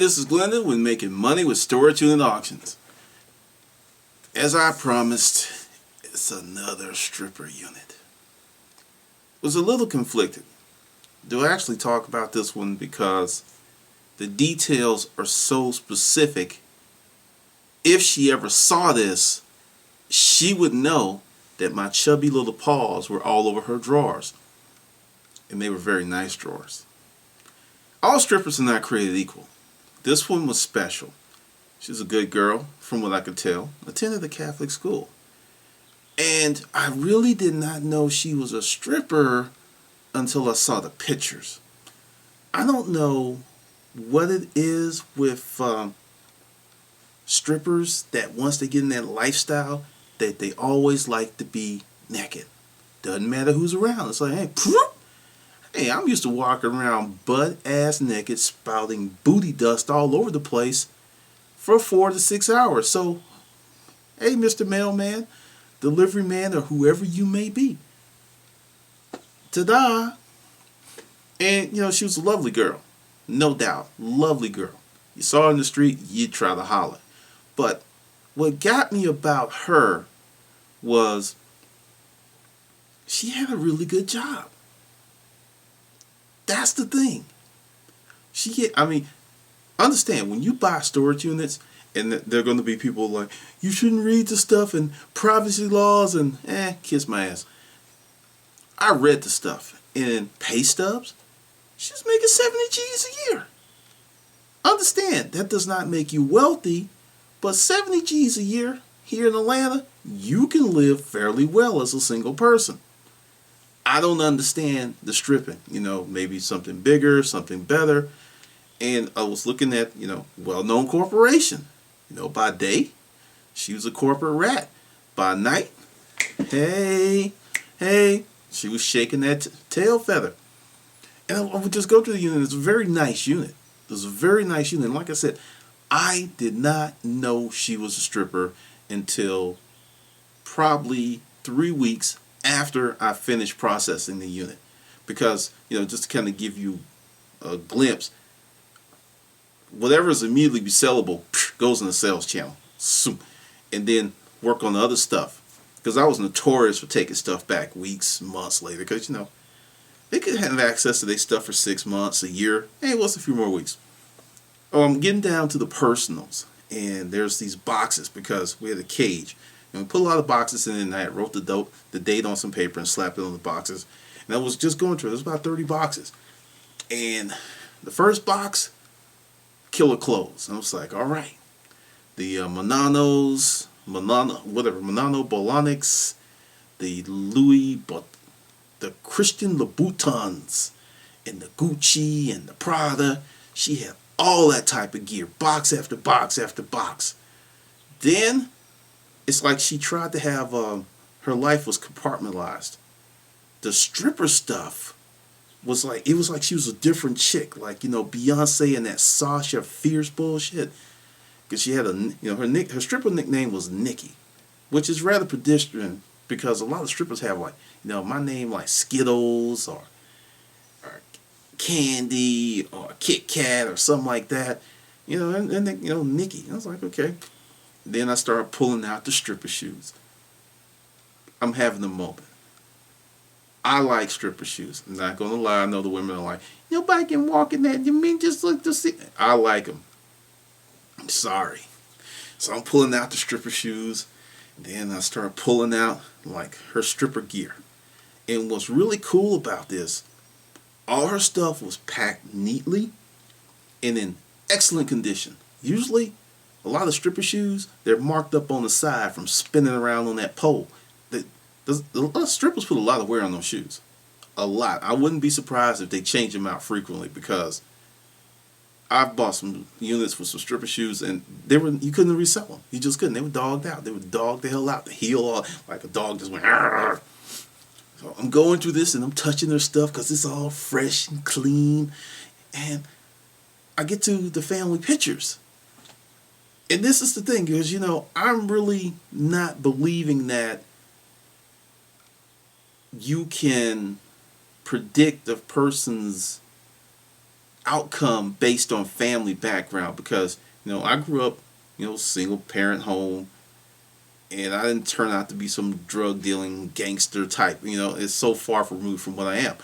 this is Glendon with Making Money with Storage Unit Auctions. As I promised, it's another stripper unit. Was a little conflicted. Do I actually talk about this one because the details are so specific. If she ever saw this, she would know that my chubby little paws were all over her drawers. And they were very nice drawers. All strippers are not created equal. This one was special. She's a good girl, from what I could tell. Attended a Catholic school. And I really did not know she was a stripper until I saw the pictures. I don't know what it is with strippers that once they get in that lifestyle, that they always like to be naked. Doesn't matter who's around. It's like, hey, I'm used to walking around butt-ass naked, spouting booty dust all over the place for 4 to 6 hours. So, hey, Mr. Mailman, delivery man, or whoever you may be. Ta-da! And, she was a lovely girl. No doubt. Lovely girl. You saw her in the street, you'd try to holler. But what got me about her was she had a really good job. That's the thing. Understand, when you buy storage units, and there are going to be people like, you shouldn't read the stuff and privacy laws and, kiss my ass. I read the stuff. And pay stubs, she's making 70 G's a year. Understand, that does not make you wealthy, but 70 G's a year here in Atlanta, you can live fairly well as a single person. I don't understand the stripping, maybe something bigger, something better. And I was looking at, well-known corporation. By day, she was a corporate rat. By night, hey, she was shaking that tail feather. And I would just go to the unit. It's a very nice unit. It was a very nice unit. And like I said, I did not know she was a stripper until probably 3 weeks after I finished processing the unit. Because, just to kind of give you a glimpse, whatever is immediately be sellable goes in the sales channel. And then work on the other stuff. Because I was notorious for taking stuff back weeks, months later. Because, they could have access to their stuff for 6 months, a year. Hey, what's a few more weeks? Oh, I'm getting down to the personals. And there's these boxes because we had a cage. And we put a lot of boxes in and I wrote the date on some paper and slapped it on the boxes. And I was just going through it. There's about 30 boxes. And the first box, killer clothes. And I was like, all right. The Manano Bolonics, the Christian Louboutins, and the Gucci and the Prada. She had all that type of gear, box after box after box. Then it's like she tried to have her life was compartmentalized. The stripper stuff was like, it was like she was a different chick, like Beyonce and that Sasha Fierce bullshit. Because she had her stripper nickname was Nikki, which is rather pedestrian because a lot of strippers have my name like Skittles or Candy or Kit Kat or something like that, and Nikki. I was like, okay. Then I started pulling out the stripper shoes. I'm having a moment. I like stripper shoes. I'm not gonna lie. I know the women are like, nobody can walk in that. You mean just look to see? I like them. I'm sorry. So I'm pulling out the stripper shoes. And then I started pulling out her stripper gear. And what's really cool about this, all her stuff was packed neatly and in excellent condition. Usually, a lot of stripper shoes, they're marked up on the side from spinning around on that pole. A lot of strippers put a lot of wear on those shoes. A lot. I wouldn't be surprised if they change them out frequently because I've bought some units for some stripper shoes and you couldn't resell them. You just couldn't. They were dogged out. They were dogged the hell out. The heel all like a dog just went. Argh. So I'm going through this and I'm touching their stuff because it's all fresh and clean. And I get to the family pictures. And this is the thing, because I'm really not believing that you can predict a person's outcome based on family background, because I grew up single parent home, and I didn't turn out to be some drug dealing gangster type. It's so far removed from what I am.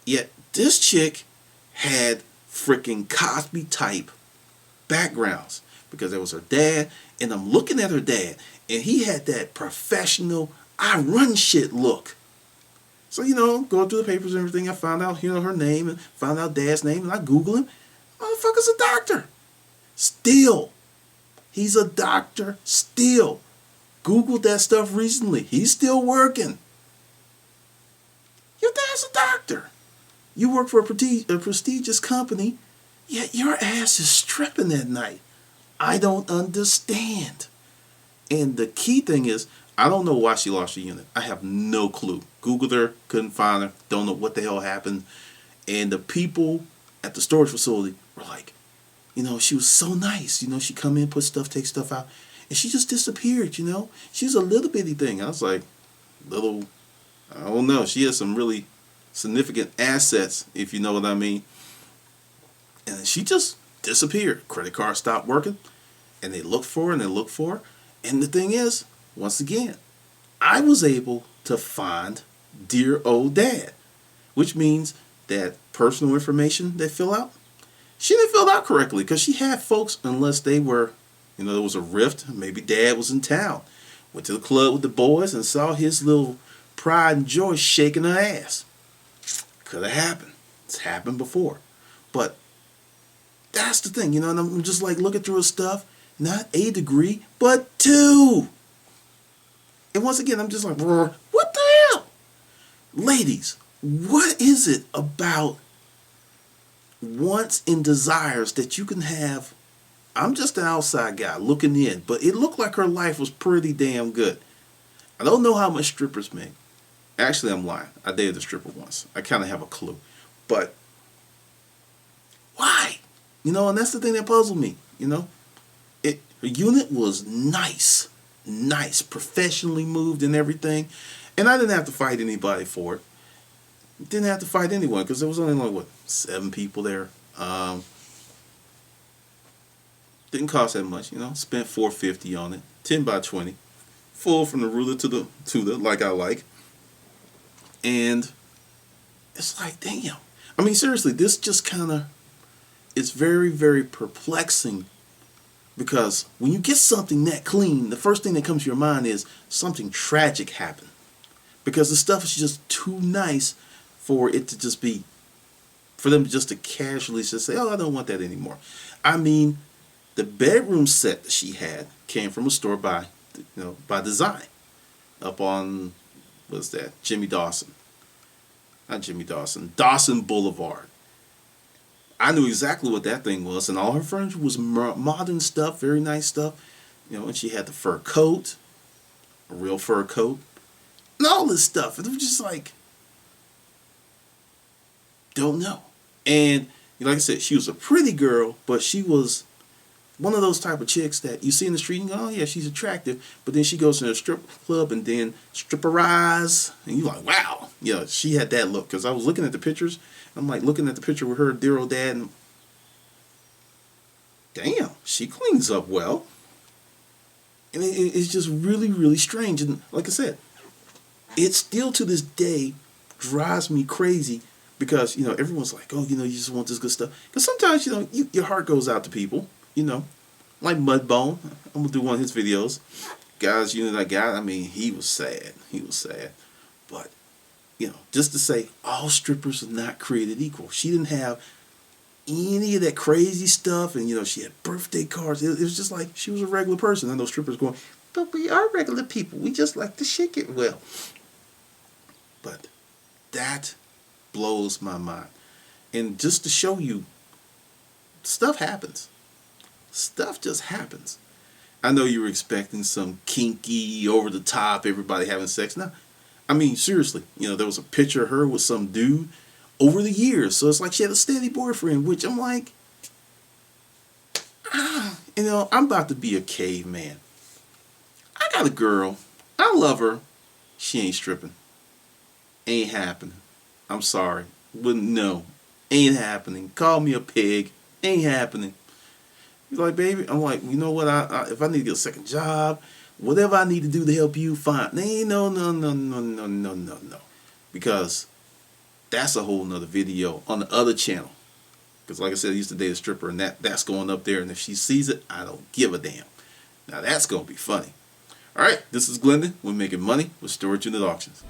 Yet this chick had freaking Cosby type backgrounds, because there was her dad, and I'm looking at her dad, and he had that professional, I run shit look. So, going through the papers and everything, I found out, her name, and found out dad's name, and I Google him. Motherfucker's a doctor. Still. He's a doctor still. Googled that stuff recently. He's still working. Your dad's a doctor. You work for a prestigious company, yet your ass is stripping at night. I don't understand. And the key thing is, I don't know why she lost her unit. I have no clue. Googled her, couldn't find her, don't know what the hell happened. And the people at the storage facility were like, she was so nice. She come in, put stuff, take stuff out. And she just disappeared, She's a little bitty thing. I was like, I don't know. She has some really significant assets, if you know what I mean. And she just disappeared. Credit card stopped working. And they looked for her and they looked for her. And the thing is, once again, I was able to find dear old dad, which means that personal information they fill out, she didn't fill it out correctly, because she had folks, unless they were, there was a rift, maybe dad was in town, went to the club with the boys and saw his little pride and joy shaking her ass. Could have happened. It's happened before. But that's the thing, and I'm just like looking through her stuff, not a degree, but 2. And once again, I'm just like, what the hell? Ladies, what is it about wants and desires that you can have? I'm just an outside guy looking in, but it looked like her life was pretty damn good. I don't know how much strippers make. Actually, I'm lying. I dated a stripper once. I kind of have a clue. But why? And that's the thing that puzzled me. Her unit was nice, professionally moved and everything. And I didn't have to fight anybody for it. Didn't have to fight anyone, because there was only like 7 people there. Didn't cost that much, Spent $4.50 on it, 10 by 20, full from the ruler to the like I like. And it's like, damn. I mean, seriously, this just kind of, it's very, very perplexing, because when you get something that clean, the first thing that comes to your mind is something tragic happened, because the stuff is just too nice for it to just be, for them just to casually just say, I don't want that anymore. I mean, the bedroom set that she had came from a store by design, up on, what's that, Dawson Boulevard. I knew exactly what that thing was, and all her furniture was modern stuff, very nice stuff, and she had the fur coat, a real fur coat, and all this stuff. And it was just like, don't know. And like I said, she was a pretty girl, but she was one of those type of chicks that you see in the street and go, oh yeah, she's attractive, but then she goes to a strip club and then stripperize, and you're like, wow, she had that look. Because I was looking at the pictures, I'm like looking at the picture with her dear old dad, and damn, she cleans up well. And it's just really, really strange. And like I said, it still to this day drives me crazy, because everyone's like, oh, you just want this good stuff. Because sometimes your heart goes out to people. Like Mudbone. I'm going to do one of his videos. Guys, I got, I mean, he was sad. But, just to say, all strippers are not created equal. She didn't have any of that crazy stuff, and, she had birthday cards. It was just like she was a regular person. And those strippers going, but we are regular people. We just like to shake it well. But that blows my mind. And just to show you, stuff happens. Stuff just happens. I know you were expecting some kinky, over the top, everybody having sex. No, I mean, seriously, there was a picture of her with some dude over the years. So it's like she had a steady boyfriend, which I'm like, I'm about to be a caveman. I got a girl. I love her. She ain't stripping. Ain't happening. I'm sorry. But no. Ain't happening. Call me a pig. Ain't happening. He's like, baby, I'm like, you know what? If I need to get a second job, whatever I need to do to help you, fine. No, no, no, no, no, no, no, no. Because that's a whole nother video on the other channel. Because like I said, I used to date a stripper, and that's going up there. And if she sees it, I don't give a damn. Now that's going to be funny. All right, this is Glendon. We're making money with storage unit auctions.